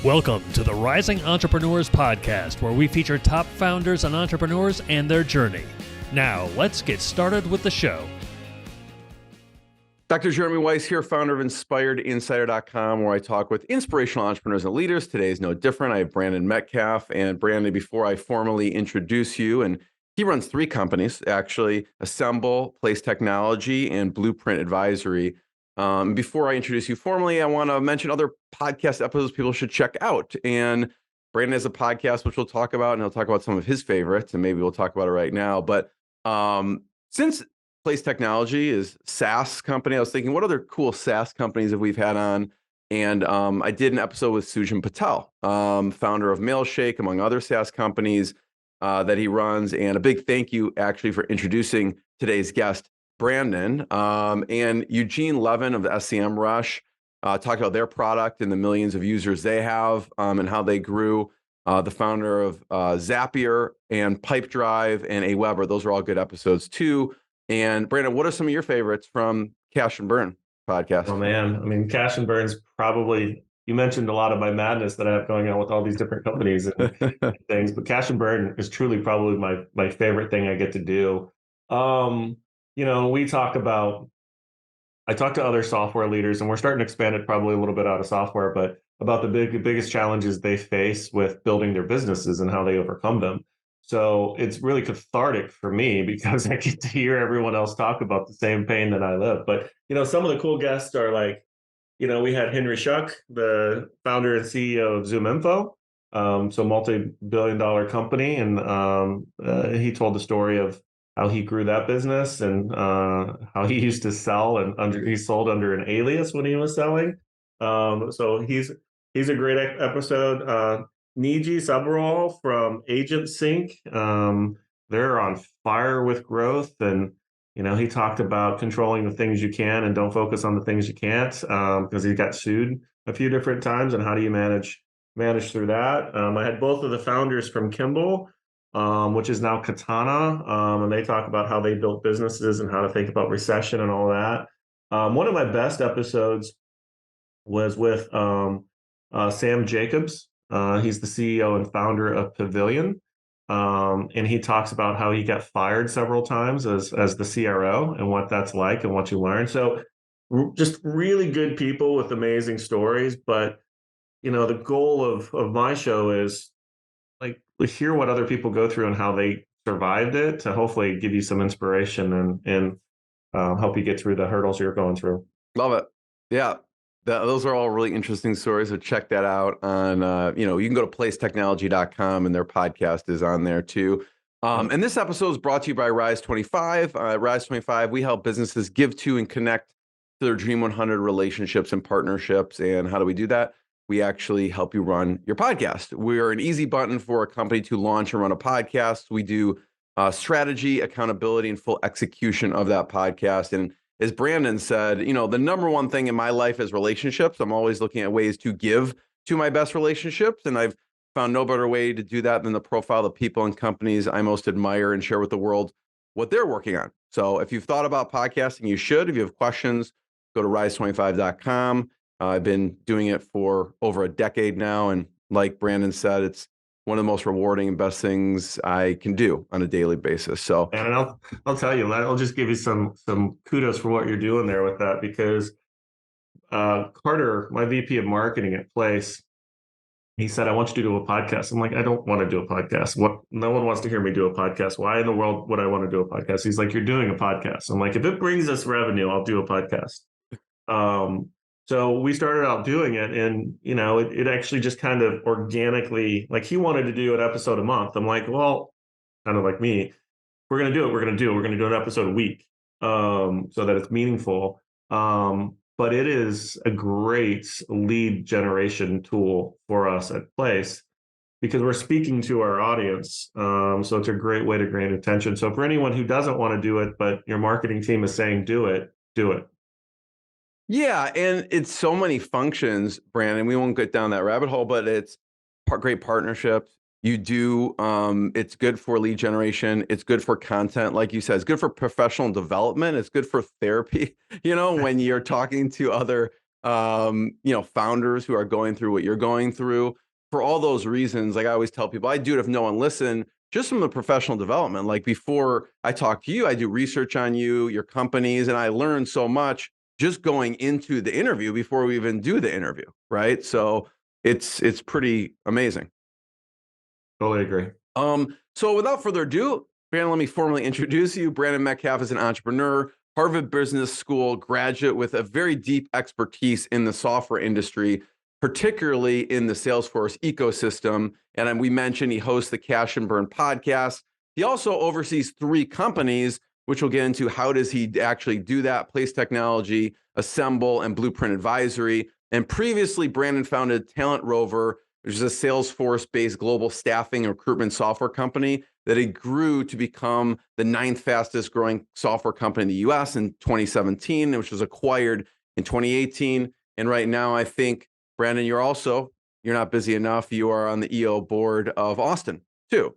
Welcome to the Rising Entrepreneurs Podcast, where we feature top founders and entrepreneurs and their journey. Now, let's get started with the show. Dr. Jeremy Weiss here, founder of InspiredInsider.com, where I talk with inspirational entrepreneurs and leaders. Today is no different. I have Brandon Metcalf. And Brandon, before I formally introduce you, and he runs three companies, actually, Asymbl, Place Technology, and Blueprint Advisory. Before I introduce you formally, I want to mention other podcast episodes people should check out. And Brandon has a podcast, which we'll talk about, and he'll talk about some of his favorites, and maybe we'll talk about it right now. But since Place Technology is SaaS company, I was thinking, what other cool SaaS companies have we had on? And I did an episode with Sujan Patel, founder of Mailshake, among other SaaS companies that he runs. And a big thank you, actually, for introducing today's guest, Brandon, and Eugene Levin of the SEM Rush, talked about their product and the millions of users they have and how they grew. The founder of Zapier and Pipedrive and Aweber. Those are all good episodes too. And Brandon, what are some of your favorites from Cash and Burn podcast? Oh man, I mean, Cash and Burn's probably, you mentioned a lot of my madness that I have going on with all these different companies and things, but Cash and Burn is truly probably my favorite thing I get to do. You know, I talk to other software leaders, and we're starting to expand it probably a little bit out of software, but about the biggest challenges they face with building their businesses and how they overcome them. So it's really cathartic for me because I get to hear everyone else talk about the same pain that I live. But, you know, some of the cool guests are like, you know, we had Henry Schuck, the founder and CEO of ZoomInfo, so multi-billion-dollar company. And he told the story of how he grew that business and how he used to sell and he sold under an alias when he was selling. So he's a great episode. Niji Sabharwal from Agent Sync. They're on fire with growth, and you know, he talked about controlling the things you can and don't focus on the things you can't, because he got sued a few different times. And how do you manage through that? I had both of the founders from Kimball, which is now Katana, and they talk about how they built businesses and how to think about recession and all that. One of my best episodes was with Sam Jacobs. He's the CEO and founder of Pavilion, and he talks about how he got fired several times as the CRO and what that's like and what you learn. So just really good people with amazing stories. But you know, the goal of my show is like hear what other people go through and how they survived it to hopefully give you some inspiration and help you get through the hurdles you're going through. Love it. Yeah. Those are all really interesting stories. So check that out on, you can go to placetechnology.com and their podcast is on there too. And this episode is brought to you by Rise25. Rise25, we help businesses give to and connect to their Dream 100 relationships and partnerships. And how do we do that? We actually help you run your podcast. We're an easy button for a company to launch and run a podcast. We do strategy, accountability, and full execution of that podcast. And as Brandon said, you know, the number one thing in my life is relationships. I'm always looking at ways to give to my best relationships. And I've found no better way to do that than the profile of people and companies I most admire and share with the world what they're working on. So if you've thought about podcasting, you should. If you have questions, go to rise25.com. I've been doing it for over a decade now. And like Brandon said, it's one of the most rewarding and best things I can do on a daily basis. So, and I'll tell you, I'll just give you some kudos for what you're doing there with that, because Carter, my VP of marketing at Place, he said, I want you to do a podcast. I'm like, I don't want to do a podcast. No one wants to hear me do a podcast. Why in the world would I want to do a podcast? He's like, you're doing a podcast. I'm like, if it brings us revenue, I'll do a podcast. So we started out doing it, and you know, it actually just kind of organically, like he wanted to do an episode a month. I'm like, well, kind of like me, we're going to do it. We're going to do an episode a week, so that it's meaningful. But it is a great lead generation tool for us at Place because we're speaking to our audience. So it's a great way to gain attention. So for anyone who doesn't want to do it, but your marketing team is saying, do it. yeah, and it's so many functions, Brandon. We won't get down that rabbit hole, but it's great partnerships. You do, it's good for lead generation. It's good for content. Like you said, it's good for professional development. It's good for therapy, when you're talking to other founders who are going through what you're going through. For all those reasons, like I always tell people, I do it if no one listen, just from the professional development. Like before I talk to you, I do research on you, your companies, and I learn so much just going into the interview before we even do the interview, right? So it's pretty amazing. Totally agree. So without further ado, Brandon, let me formally introduce you. Brandon Metcalf is an entrepreneur, Harvard Business School graduate with a very deep expertise in the software industry, particularly in the Salesforce ecosystem. And we mentioned he hosts the Cash and Burn podcast. He also oversees 3 companies, which we'll get into. How does he actually do that? Place Technology, Asymbl, and Blueprint Advisory. And previously, Brandon founded Talent Rover, which is a Salesforce-based global staffing and recruitment software company that it grew to become the 9th fastest growing software company in the US in 2017, which was acquired in 2018. And right now, I think, Brandon, you're not busy enough. You are on the EO board of Austin, too.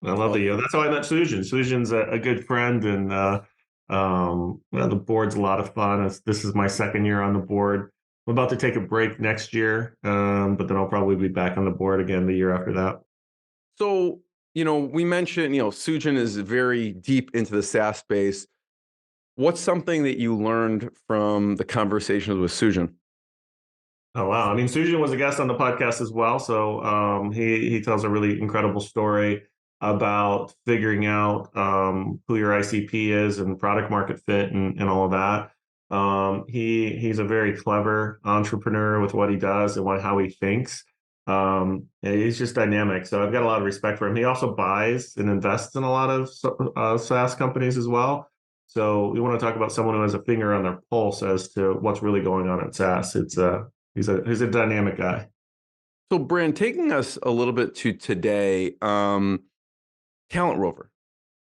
I love the EO. That's how I met Sujan. Sujan's a good friend, and the board's a lot of fun. This is my 2nd year on the board. I'm about to take a break next year, but then I'll probably be back on the board again the year after that. So, we mentioned, Sujan is very deep into the SaaS space. What's something that you learned from the conversations with Sujan? Oh, wow. I mean, Sujan was a guest on the podcast as well. So he tells a really incredible story about figuring out who your ICP is and product market fit and all of that. He's a very clever entrepreneur with what he does and how he thinks. He's just dynamic. So I've got a lot of respect for him. He also buys and invests in a lot of SaaS companies as well. So we want to talk about someone who has a finger on their pulse as to what's really going on at SaaS. He's a dynamic guy. So, Brand, taking us a little bit to today, Talent Rover.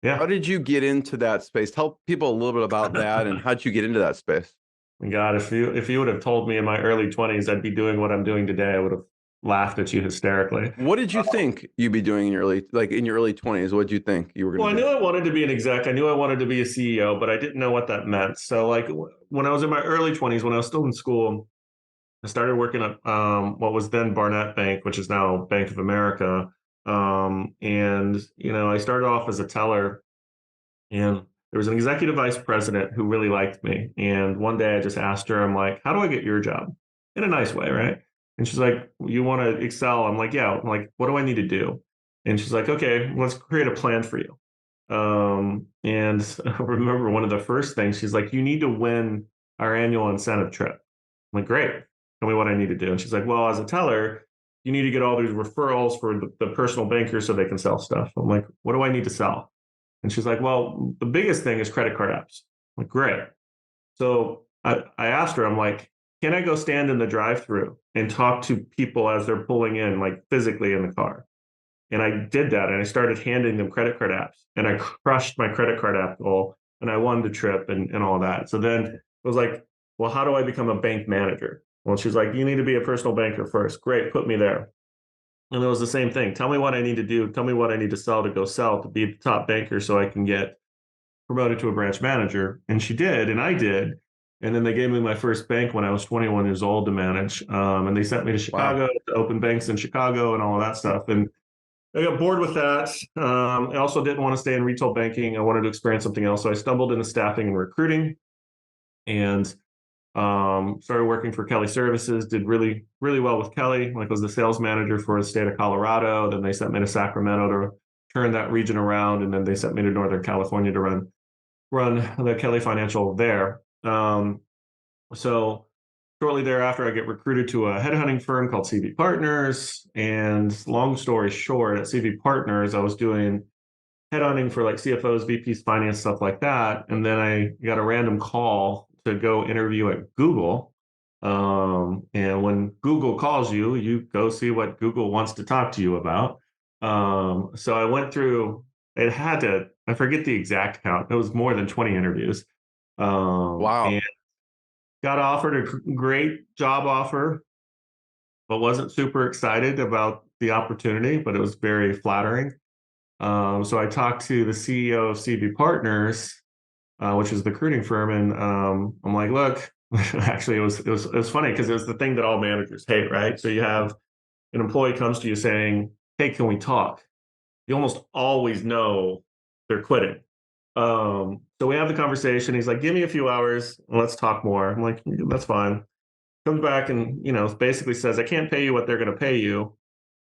Yeah. How did you get into that space? Tell people a little bit about that and how did you get into that space? God, if you would have told me in my early 20s I'd be doing what I'm doing today, I would have laughed at you hysterically. What did you think you'd be doing in your early 20s? What did you think you were going to do? Well, I knew I wanted to be an exec. I knew I wanted to be a CEO, but I didn't know what that meant. So like when I was in my early 20s, when I was still in school, I started working at what was then Barnett Bank, which is now Bank of America. And, I started off as a teller, and there was an executive vice president who really liked me. And one day I just asked her, I'm like, how do I get your job? In a nice way, right? And she's like, you want to excel? I'm like, yeah. I'm like, what do I need to do? And she's like, okay, let's create a plan for you. And I remember one of the first things, she's like, you need to win our annual incentive trip. I'm like, great. Tell me what I need to do. And she's like, well, as a teller, you need to get all these referrals for the personal bankers so they can sell stuff. I'm like, what do I need to sell? And she's like, well, the biggest thing is credit card apps. I'm like, great. So I asked her, I'm like, can I go stand in the drive-through and talk to people as they're pulling in, like physically in the car? And I did that, and I started handing them credit card apps, and I crushed my credit card app goal, and I won the trip and all that. So then it was like, well, how do I become a bank manager? Well, she's like, you need to be a personal banker first. Great, put me there. And it was the same thing. Tell me what I need to do. Tell me what I need to sell to be the top banker so I can get promoted to a branch manager. And she did, and I did. And then they gave me my first bank when I was 21 years old to manage. And they sent me to Chicago to open banks in Chicago and all of that stuff. And I got bored with that. I also didn't want to stay in retail banking. I wanted to experience something else. So I stumbled into staffing and recruiting and started working for Kelly Services, did really, really well with Kelly, like was the sales manager for the state of Colorado. Then they sent me to Sacramento to turn that region around. And then they sent me to Northern California to run the Kelly Financial there. So shortly thereafter, I get recruited to a headhunting firm called CV Partners. And long story short, at CV Partners, I was doing headhunting for like CFOs, VPs, finance, stuff like that. And then I got a random call to go interview at Google. And when Google calls you, you go see what Google wants to talk to you about. So I went through, I forget the exact count. It was more than 20 interviews. Wow. And got offered a great job offer, but wasn't super excited about the opportunity, but it was very flattering. So I talked to the CEO of CV Partners, which is the recruiting firm. And I'm like, look, Actually, it was funny because it was the thing that all managers hate, right? So you have an employee comes to you saying, "Hey, can we talk?" You almost always know they're quitting. So we have the conversation. He's like, "Give me a few hours and let's talk more." I'm like, "That's fine." Comes back and basically says, "I can't pay you what they're going to pay you,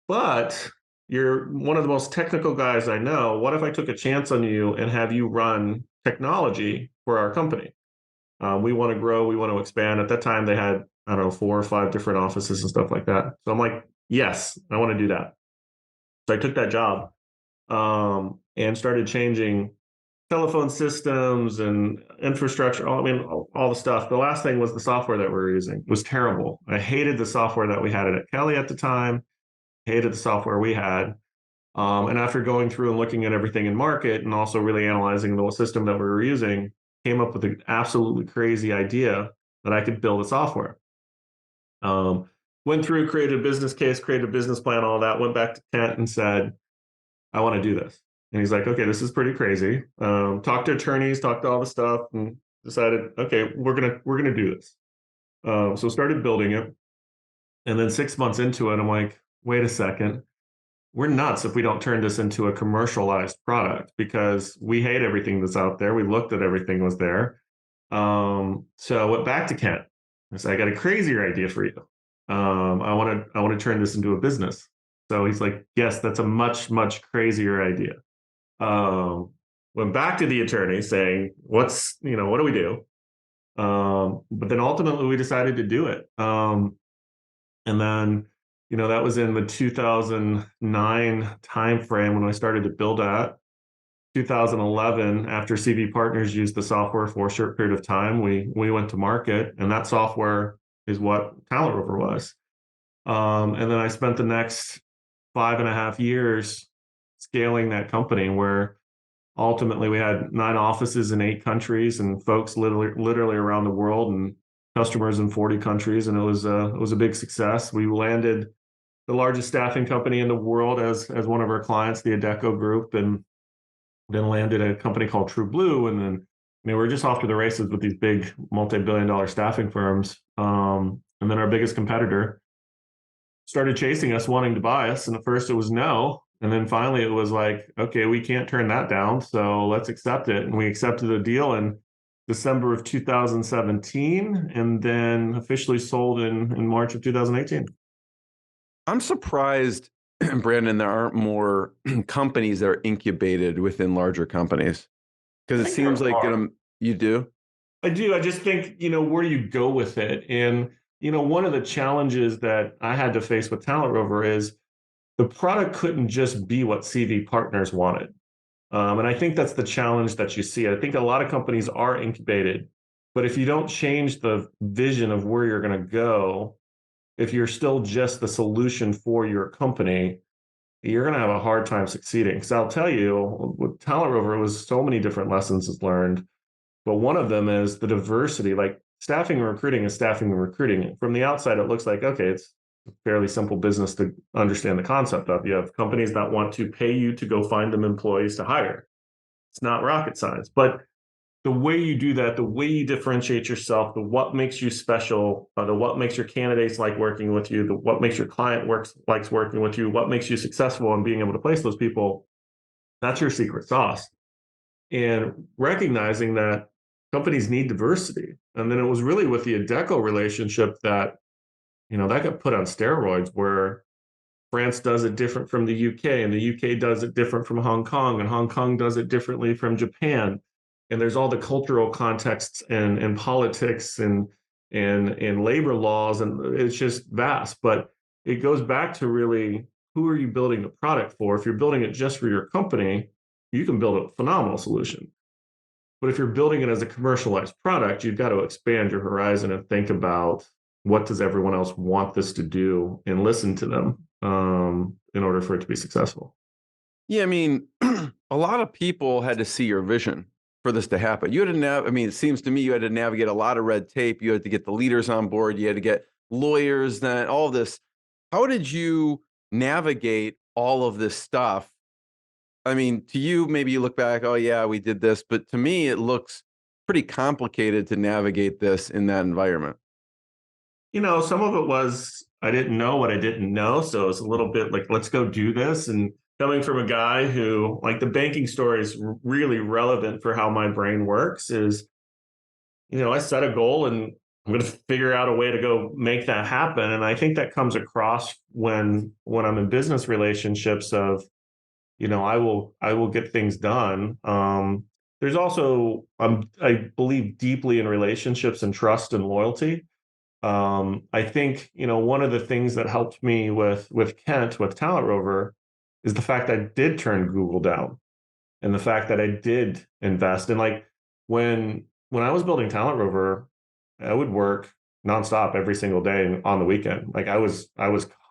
but you're one of the most technical guys I know. What if I took a chance on you and have you run technology for our company? We want to grow, we want to expand." At that time, they had, I don't know, 4 or 5 different offices and stuff like that. So I'm like, "Yes, I want to do that." So I took that job, and started changing telephone systems and infrastructure. All the stuff. The last thing was the software that we were using. It was terrible. I hated the software that we had at Kelly at the time. Hated the software we had. And after going through and looking at everything in market and also really analyzing the system that we were using, came up with an absolutely crazy idea that I could build a software. Went through, created a business case, created a business plan, all that, went back to Kent and said, "I want to do this." And he's like, "Okay, this is pretty crazy." Talked to attorneys, talked to all the stuff, and decided, okay, we're gonna do this. So started building it. And then 6 months into it, I'm like, wait a second, we're nuts if we don't turn this into a commercialized product because we hate everything that's out there. We looked at everything was there. So I went back to Kent. I said, "I got a crazier idea for you. I want to turn this into a business." So he's like, "Yes, that's a much, much crazier idea." Went back to the attorney saying, what do we do? But then ultimately we decided to do it. And then, that was in the 2009 timeframe when I started to build that. 2011, after CV Partners used the software for a short period of time, we went to market, and that software is what Talent Rover was. And then I spent the next 5.5 years scaling that company, where ultimately we had 9 offices in 8 countries and folks literally around the world, and customers in 40 countries, and it was a big success. We landed the largest staffing company in the world as one of our clients, the Adecco Group, and then landed a company called True Blue, and then we're just off to the races with these big multi-billion-dollar staffing firms. And then our biggest competitor started chasing us, wanting to buy us, and at first it was no. And then finally it was like, okay, we can't turn that down, so let's accept it. And we accepted the deal in December of 2017, and then officially sold in March of 2018. I'm surprised, Brandon, there aren't more companies that are incubated within larger companies, because it seems like you do. I do. I just think, where do you go with it? And, one of the challenges that I had to face with Talent Rover is the product couldn't just be what CV Partners wanted. And I think that's the challenge that you see. I think a lot of companies are incubated, but if you don't change the vision of where you're going to go, if you're still just the solution for your company, you're going to have a hard time succeeding. Because I'll tell you, with Talent Rover, it was so many different lessons learned. But one of them is the diversity. Like, staffing and recruiting is staffing and recruiting. From the outside, it looks like, okay, it's a fairly simple business to understand the concept of. You have companies that want to pay you to go find them employees to hire. It's not rocket science. But the way you do that, the way you differentiate yourself, the what makes you special, the what makes your candidates like working with you, the what makes your client likes working with you, what makes you successful in being able to place those people, that's your secret sauce. And recognizing that companies need diversity. And then it was really with the Adecco relationship that, that got put on steroids, where France does it different from the UK, and the UK does it different from Hong Kong, and Hong Kong does it differently from Japan. And there's all the cultural contexts and politics and labor laws, and it's just vast. But it goes back to really, who are you building the product for? If you're building it just for your company, you can build a phenomenal solution. But if you're building it as a commercialized product, you've got to expand your horizon and think about, what does everyone else want this to do, and listen to them in order for it to be successful. Yeah, a lot of people had to see your vision for this to happen. You had to it seems to me you had to navigate a lot of red tape. You had to get the leaders on board. You had to get lawyers, then all this. How did you navigate all of this stuff? To you, maybe you look back, oh yeah, we did this. But to me, it looks pretty complicated to navigate this in that environment. Some of it was I didn't know what I didn't know. So it's a little bit like, let's go do this. And coming from a guy who, like, the banking story is really relevant for how my brain works is, I set a goal and I'm going to figure out a way to go make that happen. And I think that comes across when I'm in business relationships of, I will get things done. There's also, I believe deeply in relationships and trust and loyalty. I think, one of the things that helped me with Kent, with Talent Rover, is the fact I did turn Google down, and the fact that I did invest. And like when I was building Talent Rover, I would work nonstop every single day and on the weekend. Like I was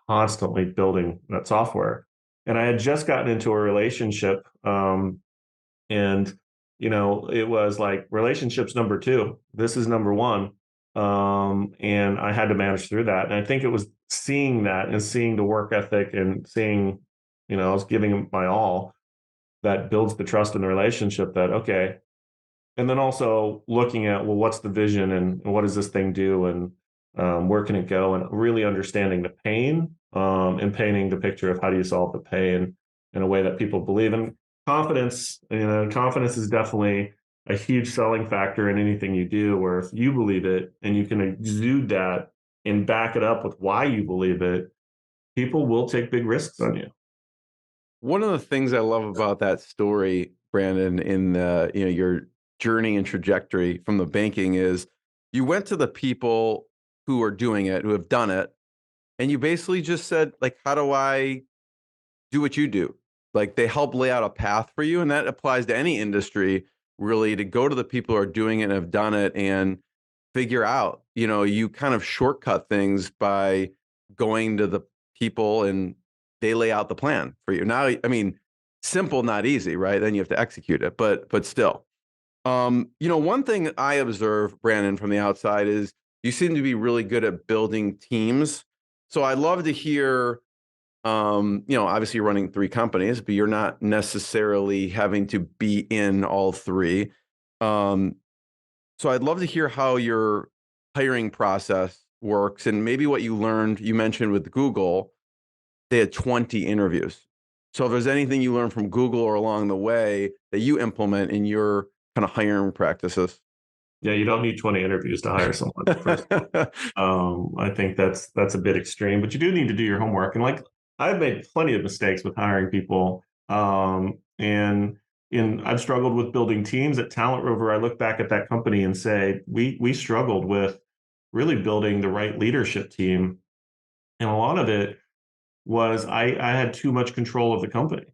constantly building that software, and I had just gotten into a relationship, and it was like relationships number two. This is number one. And I had to manage through that. And I think it was seeing that and seeing the work ethic and seeing, I was giving my all, that builds the trust in the relationship that, okay. And then also looking at, well, what's the vision and what does this thing do and where can it go, and really understanding the pain, and painting the picture of how do you solve the pain in a way that people believe. And confidence is definitely a huge selling factor in anything you do, where if you believe it and you can exude that and back it up with why you believe it, people will take big risks on you. One of the things I love about that story, Brandon, in your journey and trajectory from the banking is you went to the people who are doing it, who have done it, and you basically just said, like, how do I do what you do? Like, they help lay out a path for you, and that applies to any industry, really, to go to the people who are doing it and have done it and figure out, you kind of shortcut things by going to the people and they lay out the plan for you. Now, I mean, simple, not easy, right? Then you have to execute it, but still. One thing I observe, Brandon, from the outside is you seem to be really good at building teams. So I'd love to hear, obviously you're running 3 companies, but you're not necessarily having to be in all 3. So I'd love to hear how your hiring process works and maybe what you learned. You mentioned with Google, they had 20 interviews. So if there's anything you learned from Google or along the way that you implement in your kind of hiring practices. Yeah, you don't need 20 interviews to hire someone. First. I think that's a bit extreme, but you do need to do your homework. And like, I've made plenty of mistakes with hiring people. And I've struggled with building teams at Talent Rover. I look back at that company and say, we struggled with really building the right leadership team. And a lot of it was I had too much control of the company.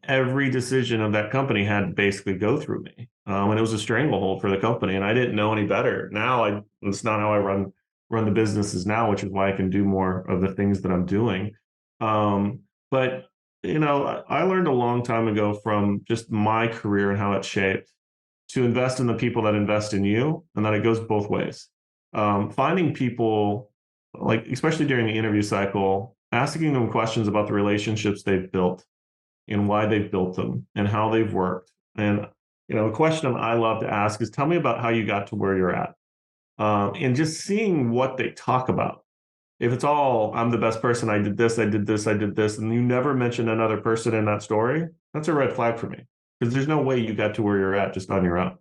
Every decision of that company had to basically go through me. And it was a stranglehold for the company, and I didn't know any better. Now it's not how I run the businesses now, which is why I can do more of the things that I'm doing. But I learned a long time ago from just my career and how it's shaped to invest in the people that invest in you, and that it goes both ways. Finding people, like especially during the interview cycle, asking them questions about the relationships they've built and why they've built them and how they've worked. And a question I love to ask is, tell me about how you got to where you're at. And just seeing what they talk about. If it's all, I'm the best person, I did this, I did this, I did this, and you never mention another person in that story, that's a red flag for me. Because there's no way you got to where you're at just on your own.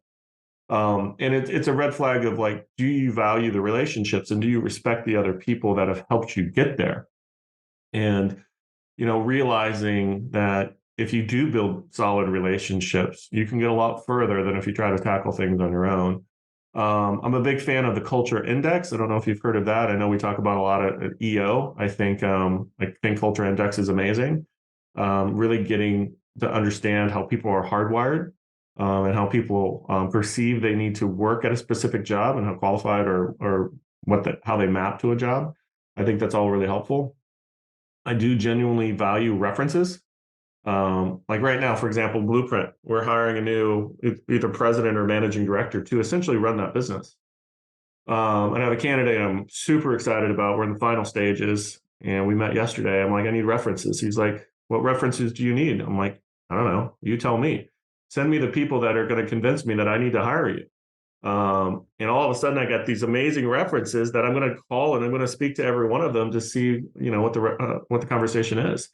And it's a red flag of like, do you value the relationships and do you respect the other people that have helped you get there? And realizing that if you do build solid relationships, you can get a lot further than if you try to tackle things on your own. I'm a big fan of the culture index. I don't know if you've heard of that. I know we talk about a lot at EO. I think culture index is amazing. Really getting to understand how people are hardwired, and how people perceive they need to work at a specific job and how qualified or how they map to a job. I think that's all really helpful. I do genuinely value references. Like right now, for example, Blueprint, we're hiring a new either president or managing director to essentially run that business. And I have a candidate I'm super excited about. We're in the final stages, and we met yesterday. I'm like, I need references. He's like, what references do you need? I'm like, I don't know. You tell me. Send me the people that are going to convince me that I need to hire you. And all of a sudden I got these amazing references that I'm going to call and I'm going to speak to every one of them to see, what the conversation is.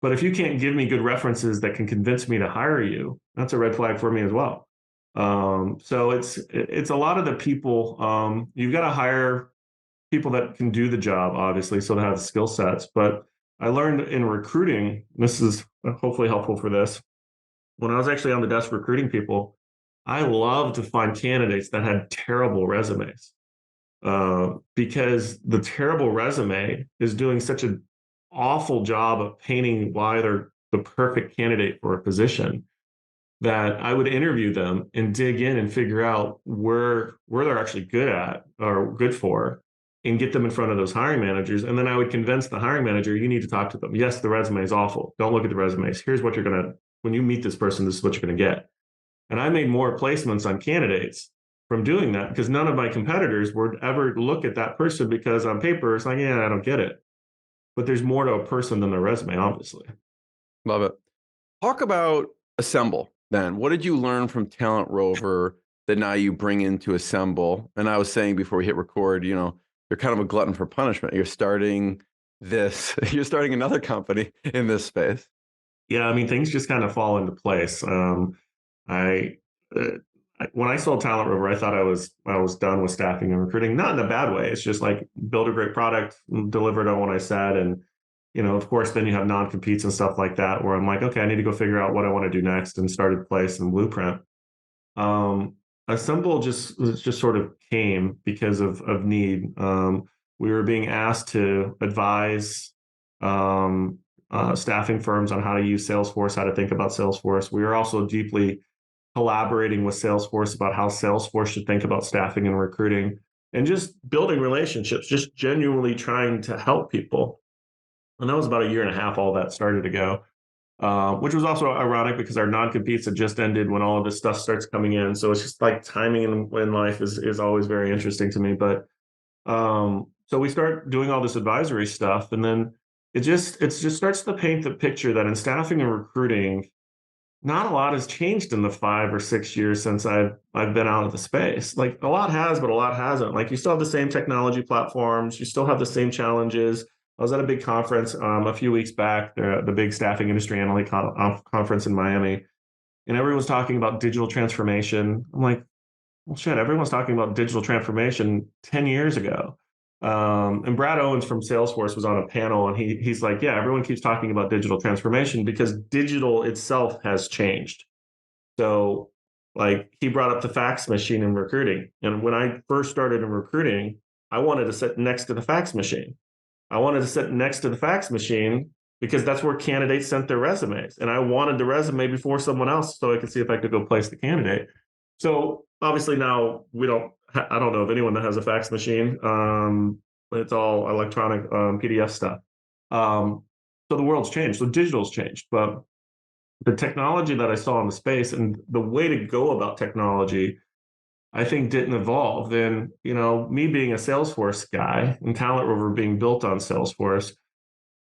But if you can't give me good references that can convince me to hire you, that's a red flag for me as well. So it's a lot of the people. You've got to hire people that can do the job, obviously, so they have the skill sets. But I learned in recruiting, this is hopefully helpful for this. When I was actually on the desk recruiting people, I love to find candidates that had terrible resumes, because the terrible resume is doing such an awful job of painting why they're the perfect candidate for a position, that I would interview them and dig in and figure out where they're actually good at or good for, and get them in front of those hiring managers. And then I would convince the hiring manager, you need to talk to them. Yes, the resume is awful. Don't look at the resumes. Here's what when you meet this person, this is what you're going to get. And I made more placements on candidates from doing that, because none of my competitors would ever look at that person, because on paper, it's like, yeah, I don't get it. But there's more to a person than their resume, obviously. Love it. Talk about Asymbl then. What did you learn from Talent Rover that now you bring into Asymbl? And I was saying before we hit record, you're kind of a glutton for punishment. You're starting another company in this space. Yeah, I mean, things just kind of fall into place. When I sold Talent Rover, I thought I was done with staffing and recruiting. Not in a bad way. It's just like build a great product, deliver it on what I said, and of course, then you have non-competes and stuff like that, where I'm like, okay, I need to go figure out what I want to do next, and started place and blueprint. Asymbl just sort of came because of need. We were being asked to advise staffing firms on how to use Salesforce, how to think about Salesforce. We were also deeply collaborating with Salesforce about how Salesforce should think about staffing and recruiting, and just building relationships, just genuinely trying to help people. And that was about a year and a half, all that started to go, which was also ironic because our non-competes had just ended when all of this stuff starts coming in. So it's just like timing in life is always very interesting to me. But so we start doing all this advisory stuff, and then it just starts to paint the picture that in staffing and recruiting, not a lot has changed in the 5 or 6 years since I've been out of the space. Like, a lot has, but a lot hasn't. Like, you still have the same technology platforms, you still have the same challenges. I was at a big conference a few weeks back, the big staffing industry analyst conference in Miami, and everyone's talking about digital transformation. I'm like, well, shit, everyone's talking about digital transformation 10 years ago. And Brad Owens from Salesforce was on a panel, and he's like, yeah, everyone keeps talking about digital transformation because digital itself has changed. So, like, he brought up the fax machine in recruiting. And when I first started in recruiting, I wanted to sit next to the fax machine. I wanted to sit next to the fax machine because that's where candidates sent their resumes. And I wanted the resume before someone else so I could see if I could go place the candidate. So obviously now I don't know of anyone that has a fax machine. It's all electronic PDF stuff. So the world's changed. So digital's changed. But the technology that I saw in the space and the way to go about technology, I think, didn't evolve. And, me being a Salesforce guy and Talent Rover being built on Salesforce,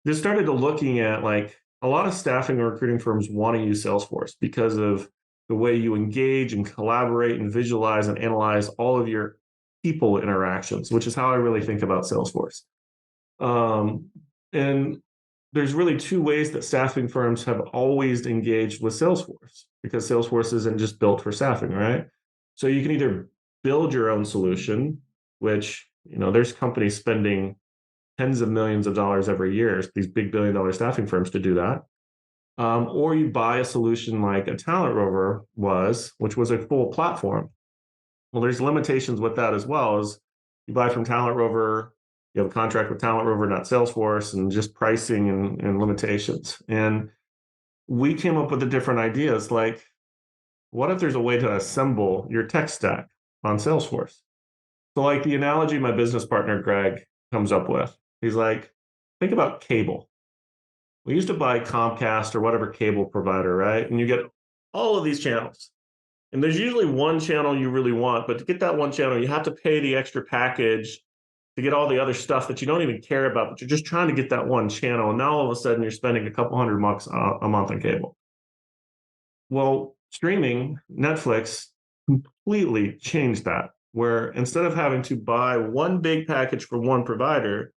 just started to looking at, like, a lot of staffing and recruiting firms want to use Salesforce because of the way you engage and collaborate and visualize and analyze all of your people interactions, which is how I really think about Salesforce. And there's really two ways that staffing firms have always engaged with Salesforce, because Salesforce isn't just built for staffing, right? So you can either build your own solution, which, there's companies spending tens of millions of dollars every year, these big billion-dollar staffing firms, to do that. Or you buy a solution like a Talent Rover which was a full platform. Well, there's limitations with that as well. As you buy from Talent Rover, you have a contract with Talent Rover, not Salesforce, and just pricing and limitations. And we came up with the different ideas, like, what if there's a way to assemble your tech stack on Salesforce? So, like, the analogy my business partner, Greg, comes up with, he's like, think about cable. We used to buy Comcast or whatever cable provider, right? And you get all of these channels. And there's usually one channel you really want, but to get that one channel, you have to pay the extra package to get all the other stuff that you don't even care about, but you're just trying to get that one channel. And now all of a sudden you're spending a couple $100 a month on cable. Well, streaming, Netflix, completely changed that, where instead of having to buy one big package for one provider,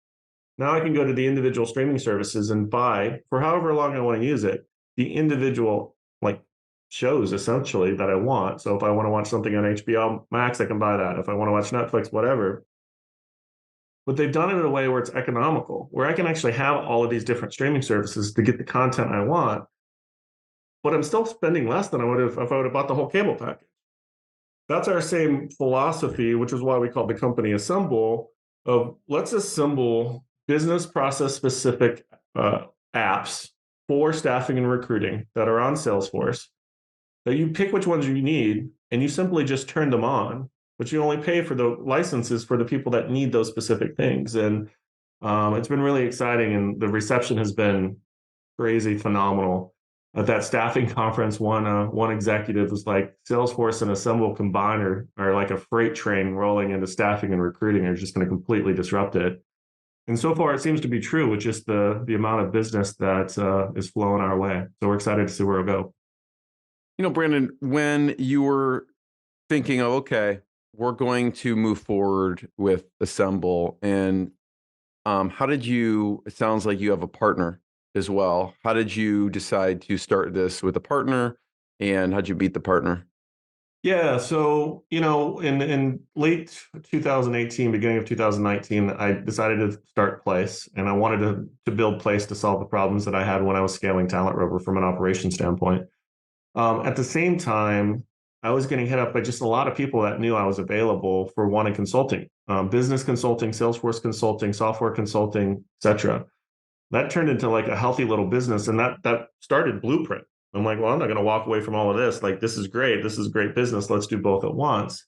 now I can go to the individual streaming services and buy, for however long I want to use it, the individual like shows essentially that I want. So if I want to watch something on HBO Max, I can buy that. If I want to watch Netflix, whatever. But they've done it in a way where it's economical, where I can actually have all of these different streaming services to get the content I want, but I'm still spending less than I would have if I would have bought the whole cable package. That's our same philosophy, which is why we call the company Asymbl, of let's assemble business process specific apps for staffing and recruiting that are on Salesforce, that you pick which ones you need and you simply just turn them on, but you only pay for the licenses for the people that need those specific things. And it's been really exciting, and the reception has been crazy phenomenal. At that staffing conference, one executive was like, Salesforce and Asymbl combined are like a freight train rolling into staffing and recruiting. Are just going to completely disrupt it. And so far, it seems to be true with just the amount of business that is flowing our way. So we're excited to see where it'll go. Brandon, when you were thinking, oh, okay, we're going to move forward with Asymbl, and how did you, it sounds like you have a partner as well. How did you decide to start this with a partner, and how'd you meet the partner? Yeah, so in late 2018, beginning of 2019, I decided to start Place, and I wanted to build Place to solve the problems that I had when I was scaling Talent Rover from an operations standpoint. At the same time, I was getting hit up by just a lot of people that knew I was available for wanting consulting, business consulting, Salesforce consulting, software consulting, etc. That turned into like a healthy little business, and that started Blueprint. I'm like, well, I'm not going to walk away from all of this. Like, this is great. This is great business. Let's do both at once.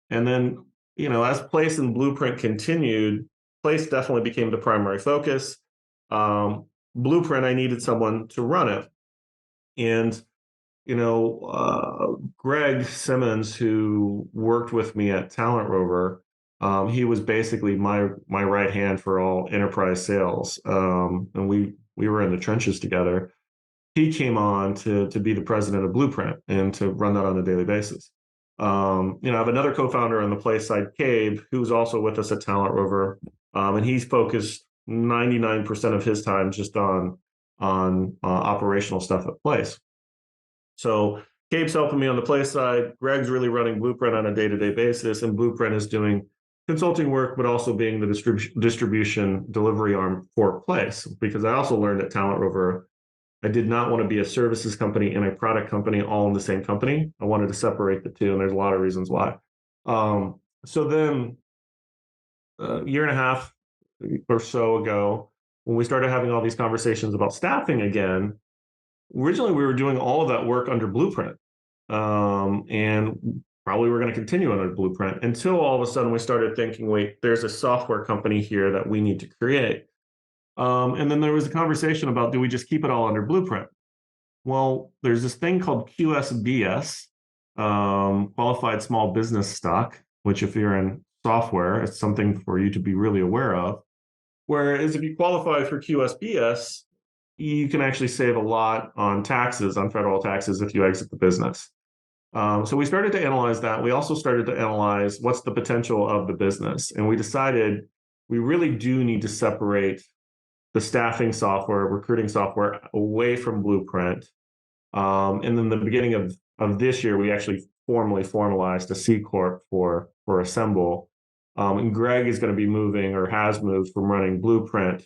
And then, as Place and Blueprint continued, Place definitely became the primary focus. Blueprint, I needed someone to run it. And, Greg Simmons, who worked with me at Talent Rover, he was basically my right hand for all enterprise sales. And we were in the trenches together. He came on to be the president of Blueprint and to run that on a daily basis. I have another co-founder on the Place side, Cabe, who's also with us at Talent Rover, and he's focused 99% of his time just on operational stuff at Place. So Cabe's helping me on the Place side. Greg's really running Blueprint on a day-to-day basis, and Blueprint is doing consulting work, but also being the distribution delivery arm for Place. Because I also learned at Talent Rover, I did not want to be a services company and a product company all in the same company. I wanted to separate the two, and there's a lot of reasons why. So then a year and a half or so ago, when we started having all these conversations about staffing again, originally we were doing all of that work under Blueprint, and probably we're going to continue under Blueprint until all of a sudden we started thinking, wait, there's a software company here that we need to create. And then there was a conversation about, do we just keep it all under Blueprint? Well, there's this thing called QSBS, Qualified Small Business Stock, which if you're in software, it's something for you to be really aware of. Whereas if you qualify for QSBS, you can actually save a lot on taxes, on federal taxes, if you exit the business. So we started to analyze that. We also started to analyze what's the potential of the business. And we decided we really do need to separate the staffing software, recruiting software away from Blueprint. And then the beginning of this year, we actually formalized a C Corp for Asymbl. And Greg is going to be moving, or has moved, from running Blueprint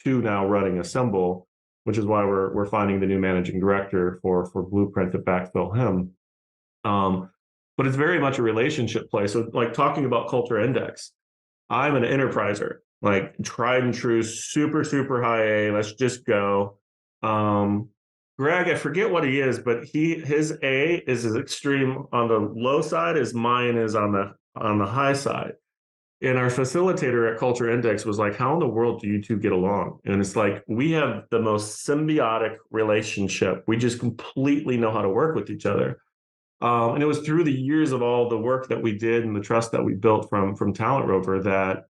to now running Asymbl, which is why we're finding the new managing director for Blueprint to backfill him. But it's very much a relationship play. So like talking about culture index, I'm an enterpriser, like tried and true, super, super high A, let's just go. Greg, I forget what he is, but his A is as extreme on the low side as mine is on the high side. And our facilitator at Culture Index was like, how in the world do you two get along? And it's like, we have the most symbiotic relationship. We just completely know how to work with each other. And it was through the years of all the work that we did and the trust that we built from Talent Rover that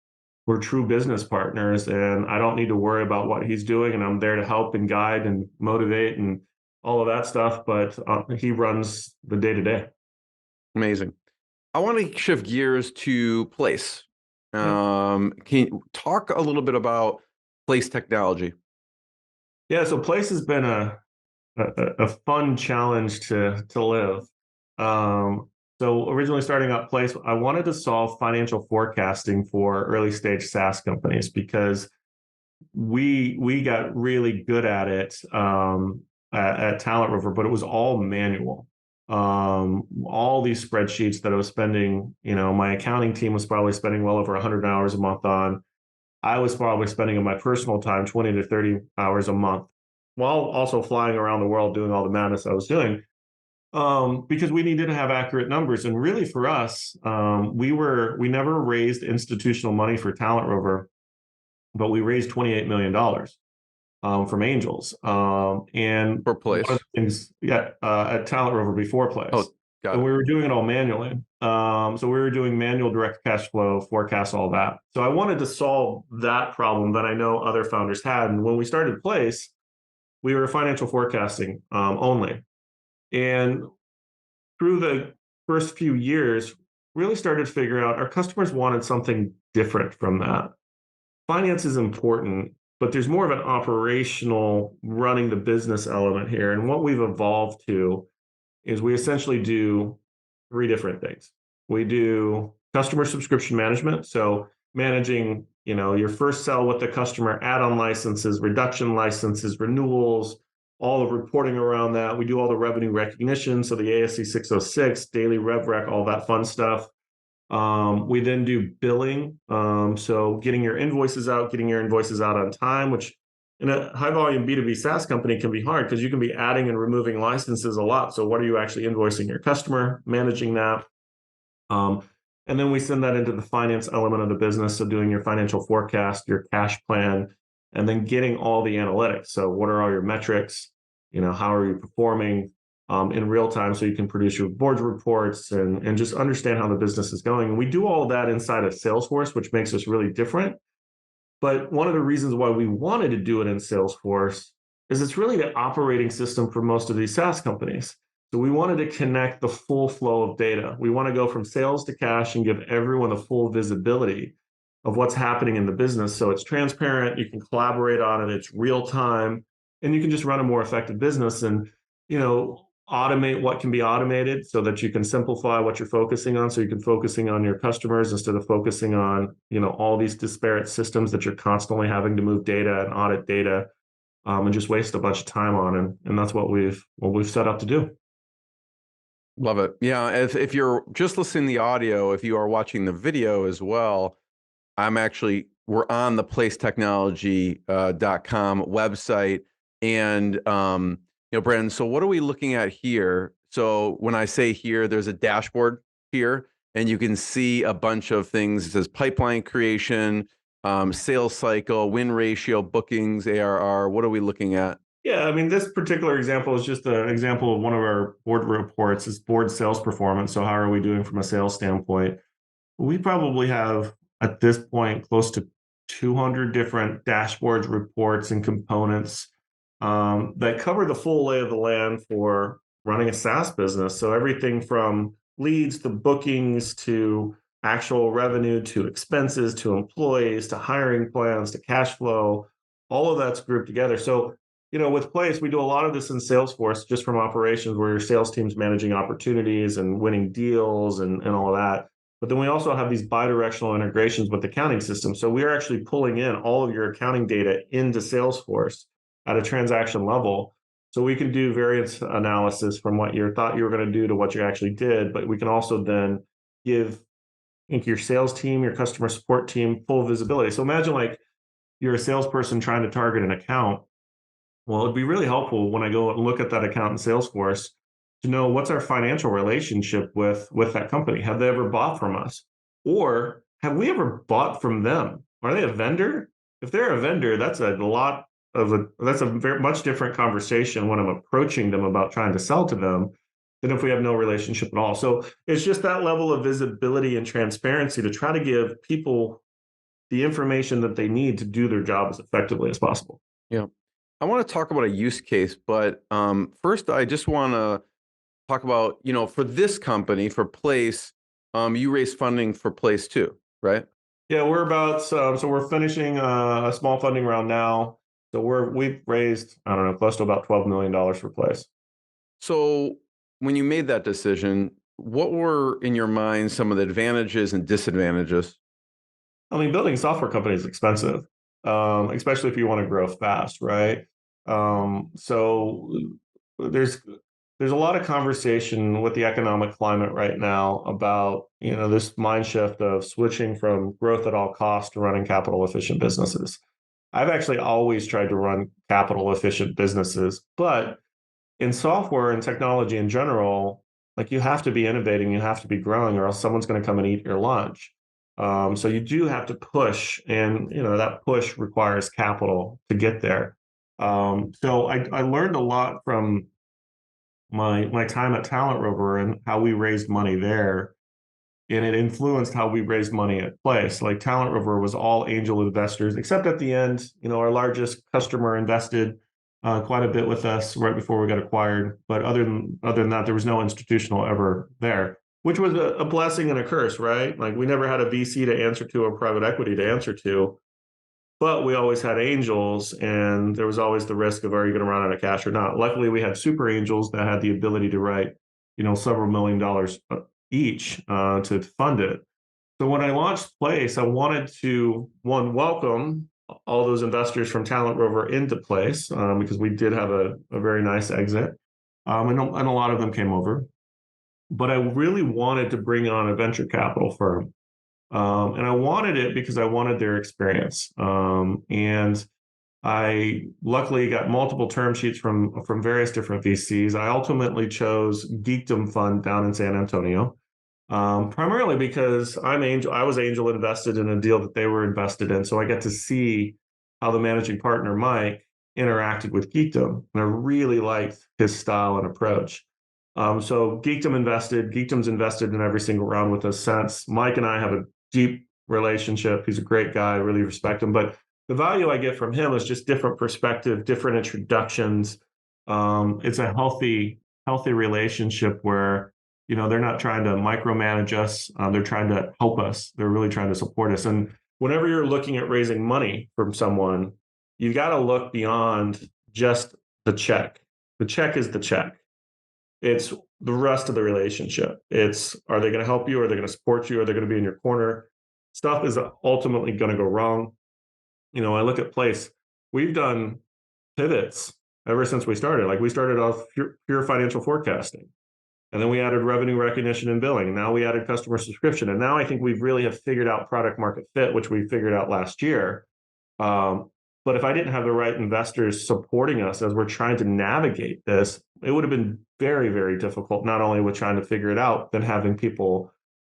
we're true business partners, and I don't need to worry about what he's doing, and I'm there to help and guide and motivate and all of that stuff, but he runs the day-to-day. Amazing. I want to shift gears to Place. Yeah. Can you talk a little bit about Place technology? Yeah. So Place has been a fun challenge to live. Um, so originally starting up Place, I wanted to solve financial forecasting for early stage SaaS companies because we got really good at it at Talent Rover, but it was all manual. All these spreadsheets that I was spending, my accounting team was probably spending well over 100 hours a month on. I was probably spending in my personal time 20 to 30 hours a month while also flying around the world doing all the madness I was doing. Because we needed to have accurate numbers. And really for us, we never raised institutional money for Talent Rover, but we raised $28 million from angels. And For one of Place. the things, at Talent Rover before Place. Oh, got And it. we were doing it all manually. So we were doing manual direct cash flow, forecasts, all that. So I wanted to solve that problem that I know other founders had. And when we started Place, we were financial forecasting only. And through the first few years, really started to figure out our customers wanted something different from that. Finance is important, but there's more of an operational running the business element here. And what we've evolved to is we essentially do three different things. We do customer subscription management. So managing, your first sell with the customer, add-on licenses, reduction licenses, renewals, all the reporting around that. We do all the revenue recognition. So the ASC 606, daily rev rec, all that fun stuff. We then do billing. So getting your invoices out on time, which in a high volume B2B SaaS company can be hard because you can be adding and removing licenses a lot. So what are you actually invoicing your customer, managing that? And then we send that into the finance element of the business. So doing your financial forecast, your cash plan, and then getting all the analytics. So what are all your metrics? How are you performing in real time so you can produce your board reports and just understand how the business is going. And we do all of that inside of Salesforce, which makes us really different. But one of the reasons why we wanted to do it in Salesforce is it's really the operating system for most of these SaaS companies. So we wanted to connect the full flow of data. We want to go from sales to cash and give everyone the full visibility of what's happening in the business. So it's transparent, you can collaborate on it, it's real time, and you can just run a more effective business and, automate what can be automated so that you can simplify what you're focusing on. So you can focusing on your customers instead of focusing on, all these disparate systems that you're constantly having to move data and audit data and just waste a bunch of time on. And that's what we've set out to do. Love it. Yeah. If you're just listening to the audio, if you are watching the video as well, we're on the placetechnology.com website. And, Brandon, so what are we looking at here? So when I say here, there's a dashboard here, and you can see a bunch of things. It says pipeline creation, sales cycle, win ratio, bookings, ARR. What are we looking at? Yeah, I mean, this particular example is just an example of one of our board reports. Is board sales performance. So how are we doing from a sales standpoint? We probably have, at this point, close to 200 different dashboards, reports, and components that cover the full lay of the land for running a SaaS business. So everything from leads to bookings to actual revenue to expenses to employees to hiring plans to cash flow, all of that's grouped together. So, with Place, we do a lot of this in Salesforce just from operations where your sales team's managing opportunities and winning deals and all of that. But then we also have these bidirectional integrations with accounting systems. So we are actually pulling in all of your accounting data into Salesforce at a transaction level. So we can do variance analysis from what you thought you were going to do to what you actually did. But we can also then give your sales team, your customer support team full visibility. So imagine like you're a salesperson trying to target an account. Well, it'd be really helpful when I go and look at that account in Salesforce to know what's our financial relationship with that company. Have they ever bought from us? Or have we ever bought from them? Are they a vendor? If they're a vendor, that's a very much different conversation when I'm approaching them about trying to sell to them than if we have no relationship at all. So it's just that level of visibility and transparency to try to give people the information that they need to do their job as effectively as possible. Yeah. I want to talk about a use case, but first I just want to talk about, for this company, for Place, you raised funding for Place too, right? Yeah, we're about so we're finishing a small funding round now. So we've raised, I don't know, close to about $12 million for Place. So when you made that decision, what were in your mind some of the advantages and disadvantages? I mean, building a software company is expensive, especially if you want to grow fast, right? So there's there's a lot of conversation with the economic climate right now about this mind shift of switching from growth at all costs to running capital efficient businesses. I've actually always tried to run capital efficient businesses, but in software and technology in general, like you have to be innovating, you have to be growing, or else someone's going to come and eat your lunch. So you do have to push, and that push requires capital to get there. So I learned a lot from my time at Talent Rover and how we raised money there, and it influenced how we raised money at Place. Like Talent Rover was all angel investors, except at the end, our largest customer invested quite a bit with us right before we got acquired. But other than that, there was no institutional ever there, which was a blessing and a curse, right? Like we never had a VC to answer to or private equity to answer to, but we always had angels, and there was always the risk of, are you going to run out of cash or not? Luckily, we had super angels that had the ability to write, several million dollars each to fund it. So when I launched Place, I wanted to, one, welcome all those investors from Talent Rover into Place because we did have a very nice exit, and a lot of them came over. But I really wanted to bring on a venture capital firm. And I wanted it because I wanted their experience. And I luckily got multiple term sheets from various different VCs. I ultimately chose Geekdom Fund down in San Antonio, primarily because I was angel invested in a deal that they were invested in. So I get to see how the managing partner, Mike, interacted with Geekdom. And I really liked his style and approach. So Geekdom's invested in every single round with us since. Mike and I have a deep relationship. He's a great guy. I really respect him. But the value I get from him is just different perspective, different introductions. It's a healthy relationship where, they're not trying to micromanage us. They're trying to help us. They're really trying to support us. And whenever you're looking at raising money from someone, you got to look beyond just the check. The check is the check. It's the rest of the relationship. It's, are they going to help you? Are they going to support you? Are they going to be in your corner? Stuff is ultimately going to go wrong. I look at Place. We've done pivots ever since we started. Like we started off pure financial forecasting, and then we added revenue recognition and billing. And now we added customer subscription. And now I think we've really have figured out product market fit, which we figured out last year. But if I didn't have the right investors supporting us as we're trying to navigate this, it would have been very, very difficult, not only with trying to figure it out, then having people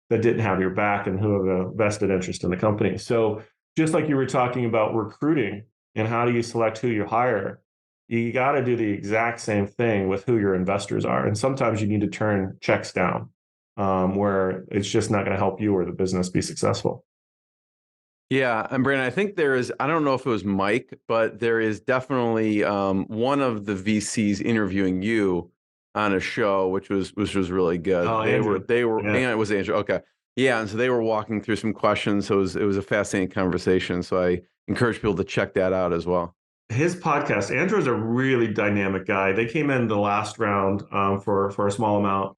that didn't have your back and who have a vested interest in the company. So just like you were talking about recruiting and how do you select who you hire, you got to do the exact same thing with who your investors are. And sometimes you need to turn checks down where it's just not going to help you or the business be successful. Yeah, and Brandon, I think I don't know if it was Mike, but there is definitely one of the VCs interviewing you on a show, which was really good. Oh, Andrew. Yeah. And it was Andrew. Okay. Yeah, and so they were walking through some questions. So it was a fascinating conversation. So I encourage people to check that out as well. His podcast, Andrew's a really dynamic guy. They came in the last round for a small amount,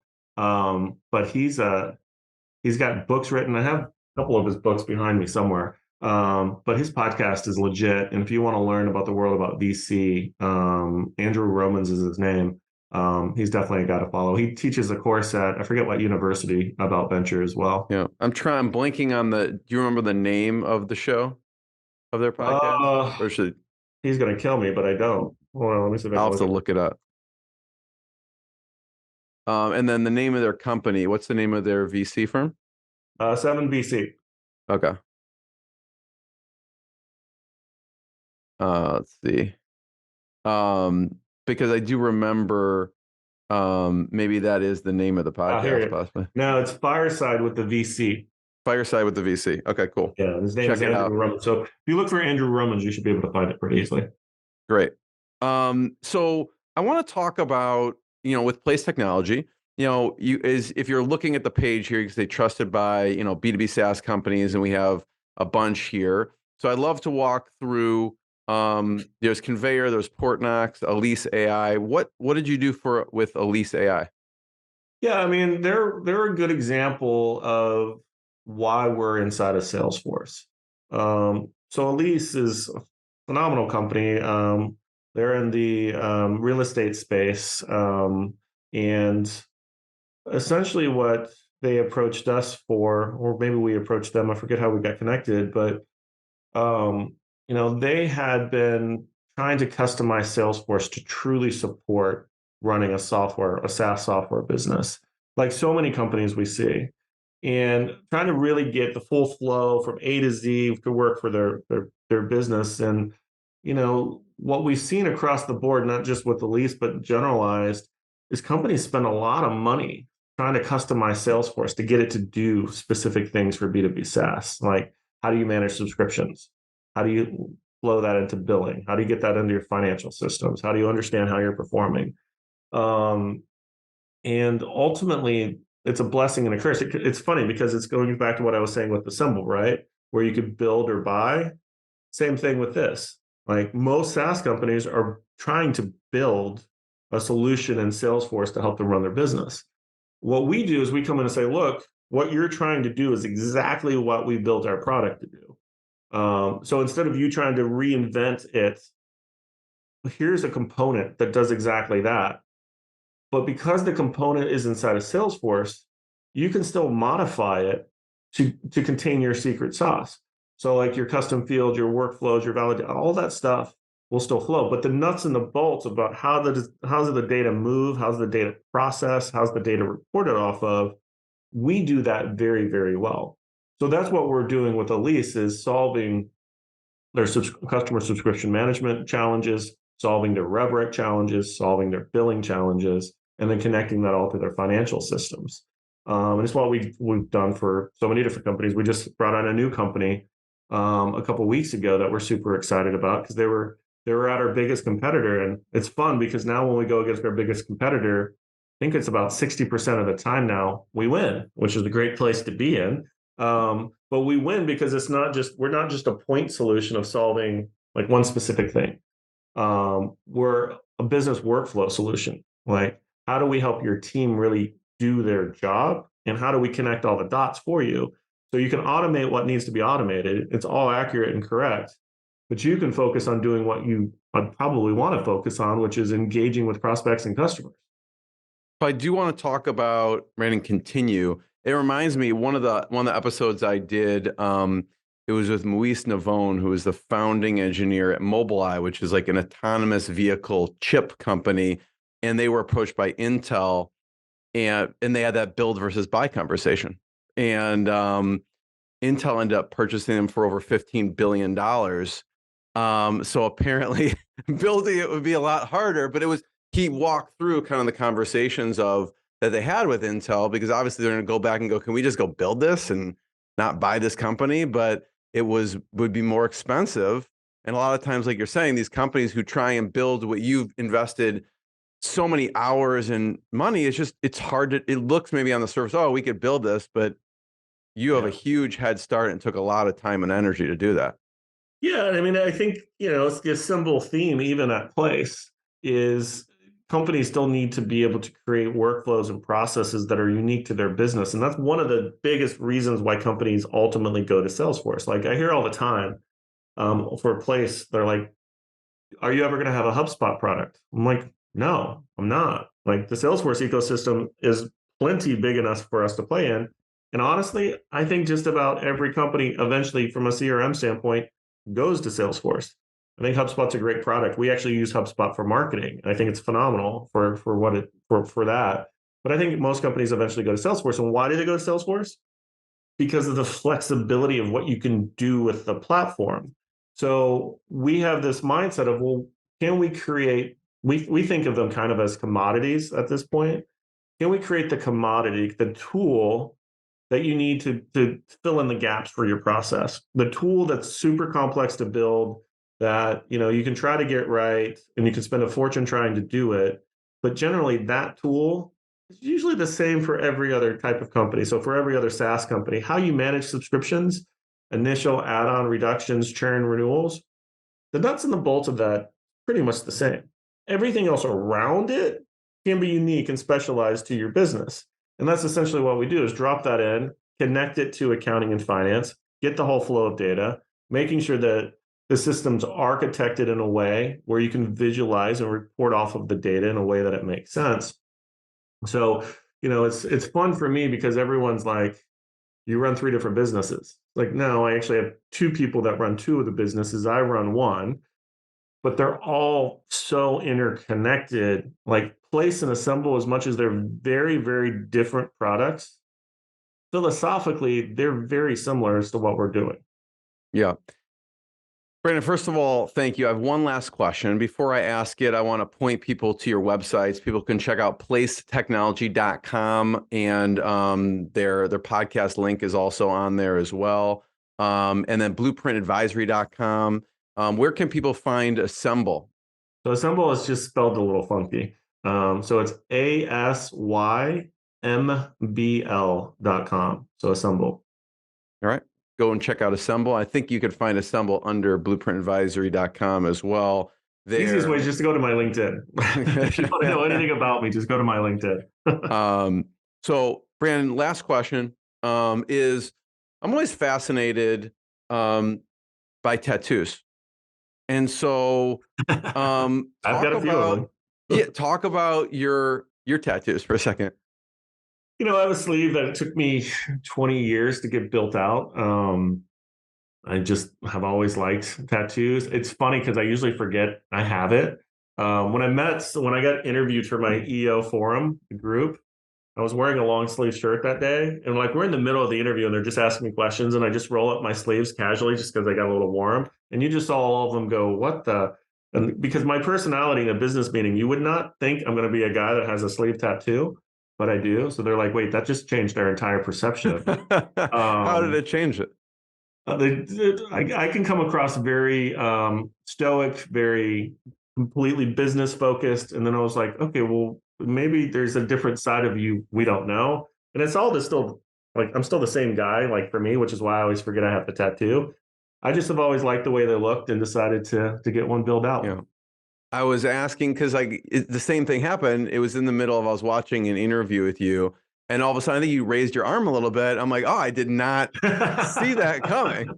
but he's got books written. I have a couple of his books behind me somewhere. But his podcast is legit. And if you want to learn about the world about VC, Andrew Romans is his name. He's definitely a guy to follow. He teaches a course at, I forget what university, about venture as well. Yeah. I'm blanking on do you remember the name of the show of their podcast? Or should he's going to kill me, but I don't. Hold on, let me see if I'll have to look it up. And then the name of their company, what's the name of their VC firm? 7 VC. Okay. Let's see. Because I do remember maybe that is the name of the podcast, possibly. No, it's Fireside with the VC. Fireside with the VC. Okay, cool. Yeah, his name is Andrew Romans. So if you look for Andrew Romans, you should be able to find it pretty easily. Great. So I want to talk about, with Place Technology, if you're looking at the page here, you can say trusted by, B2B SaaS companies, and we have a bunch here. So I'd love to walk through, there's Conveyor, there's Portnox, Elise AI. What did you do with Elise AI? Yeah, I mean, they're a good example of why we're inside of Salesforce. So Elise is a phenomenal company. They're in the real estate space, and essentially what they approached us for, or maybe we approached them. I forget how we got connected, but they had been trying to customize Salesforce to truly support running a SaaS software business, like so many companies we see, and trying to really get the full flow from A to Z to work for their business. And what we've seen across the board, not just with the lease, but generalized, is companies spend a lot of money trying to customize Salesforce to get it to do specific things for B2B SaaS. Like, how do you manage subscriptions? How do you flow that into billing? How do you get that into your financial systems? How do you understand how you're performing? And ultimately, it's a blessing and a curse. It's funny because it's going back to what I was saying with Asymbl, right? Where you could build or buy. Same thing with this. Like, most SaaS companies are trying to build a solution in Salesforce to help them run their business. What we do is we come in and say, look, what you're trying to do is exactly what we built our product to do. So instead of you trying to reinvent it, here's a component that does exactly that. But because the component is inside of Salesforce, you can still modify it to contain your secret sauce. So like your custom fields, your workflows, your validation, all that stuff will still flow. But the nuts and the bolts about how's the data move, how's the data processed, how's the data reported off of, we do that very, very well. So that's what we're doing with Elise, is solving their customer subscription management challenges, solving their rev rec challenges, solving their billing challenges, and then connecting that all to their financial systems. And it's what we've done for so many different companies. We just brought on a new company a couple of weeks ago that we're super excited about, because they were at our biggest competitor. And it's fun because now when we go against our biggest competitor, I think it's about 60% of the time now we win, which is a great place to be in. But we win because we're not just a point solution of solving like one specific thing. We're a business workflow solution. Like, how do we help your team really do their job? And how do we connect all the dots for you? So you can automate what needs to be automated. It's all accurate and correct, but you can focus on doing what you probably want to focus on, which is engaging with prospects and customers. I do want to talk about, Brandon, continue. It reminds me, one of the episodes I did, it was with Maurice Navone, who is the founding engineer at Mobileye, which is like an autonomous vehicle chip company. And they were approached by Intel, and they had that build versus buy conversation. And Intel ended up purchasing them for over $15 billion. So apparently building it would be a lot harder, but he walked through kind of the conversations that they had with Intel, because obviously they're going to go back and go, can we just go build this and not buy this company? But it would be more expensive. And a lot of times, like you're saying, these companies who try and build what you've invested so many hours and money, it's hard to, it looks maybe on the surface, oh, we could build this, but you have a huge head start and took a lot of time and energy to do that. Yeah. I mean, I think, it's the Asymbl theme, even at place, is companies still need to be able to create workflows and processes that are unique to their business. And that's one of the biggest reasons why companies ultimately go to Salesforce. Like, I hear all the time for a place, they're like, are you ever going to have a HubSpot product? I'm like, no, I'm not. Like, the Salesforce ecosystem is plenty big enough for us to play in. And honestly, I think just about every company eventually, from a CRM standpoint, goes to Salesforce. I think HubSpot's a great product. We actually use HubSpot for marketing. I think it's phenomenal for that. But I think most companies eventually go to Salesforce. And why do they go to Salesforce? Because of the flexibility of what you can do with the platform. So we have this mindset of, well, can we create, we think of them kind of as commodities at this point. Can we create the commodity, the tool that you need to fill in the gaps for your process? The tool that's super complex to build, that you can try to get right and you can spend a fortune trying to do it, but generally that tool It's usually the same for every other type of company. So for every other SaaS company, how you manage subscriptions, initial add-on reductions, churn, renewals, the nuts and the bolts of that pretty much the same. Everything else around it can be unique and specialized to your business. And that's essentially what we do is drop that in, connect it to accounting and finance, get the whole flow of data, making sure that the system's architected in a way where you can visualize and report off of the data in a way that it makes sense. So, it's fun for me because everyone's like, you run 3 different businesses. Like, no, I actually have 2 people that run 2 of the businesses. I run 1, but they're all so interconnected. Like Place and Asymbl, as much as they're very, very different products, philosophically, they're very similar as to what we're doing. Yeah. Brandon, first of all, thank you. I have one last question. Before I ask it, I want to point people to your websites. People can check out placetechnology.com, and their podcast link is also on there as well. And then blueprintadvisory.com. Where can people find Asymbl? So Asymbl is just spelled a little funky. So it's ASYMBL.com. So Asymbl. All right. Go and check out Asymbl. I think you could find Asymbl under blueprintadvisory.com as well. The easiest way is just to go to my LinkedIn. If you want to know anything about me, just go to my LinkedIn. So, Brandon, last question is, I'm always fascinated by tattoos. And so I've got a few of them. Talk about your tattoos for a second. I have a sleeve that it took me 20 years to get built out. I just have always liked tattoos. It's funny because I usually forget I have it. When I got interviewed for my EO forum group, I was wearing a long sleeve shirt that day. And we're in the middle of the interview and they're just asking me questions. And I just roll up my sleeves casually just because I got a little warm. And you just saw all of them go, what the? And because my personality in a business meeting, you would not think I'm going to be a guy that has a sleeve tattoo. But I do. So they're like, wait, that just changed their entire perception. How did it change it? I can come across very stoic, very completely business focused. And then I was like, okay, well, maybe there's a different side of you we don't know. And it's all still I'm still the same guy, for me, which is why I always forget I have the tattoo. I just have always liked the way they looked and decided to get one built out. Yeah. I was asking because the same thing happened. It was in the middle of, I was watching an interview with you, and all of a sudden I think you raised your arm a little bit. I'm like, oh, I did not see that coming.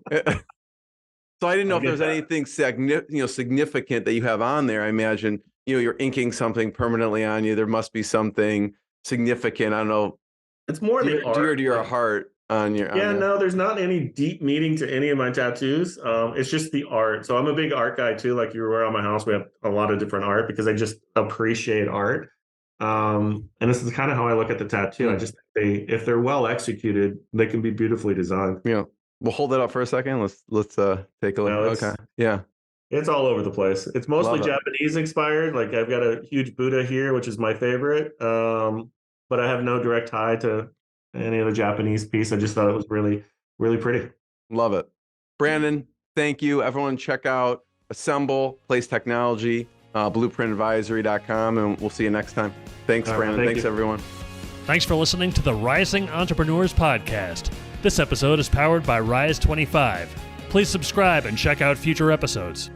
So I didn't know if there was anything significant that you have on there. I imagine, you're inking something permanently on you. There must be something significant. I don't know. It's more dear to your heart on your. Yeah, no, there's not any deep meaning to any of my tattoos. It's just the art. So I'm a big art guy too. Like you were around my house, we have a lot of different art because I just appreciate art. And this is kind of how I look at the tattoo. I just think if they're well executed, they can be beautifully designed. Yeah. We'll hold that up for a second. Let's take a look. No, okay. Yeah. It's all over the place. It's mostly Japanese inspired. Like I've got a huge Buddha here, which is my favorite. But I have no direct tie to any other Japanese piece. I just thought it was really, really pretty. Love it. Brandon, thank you. Everyone check out Asymbl, Place Technology, blueprintadvisory.com, and we'll see you next time. Thanks, Brandon. Thanks, everyone. Thanks for listening to the Rising Entrepreneurs Podcast. This episode is powered by Rise 25. Please subscribe and check out future episodes.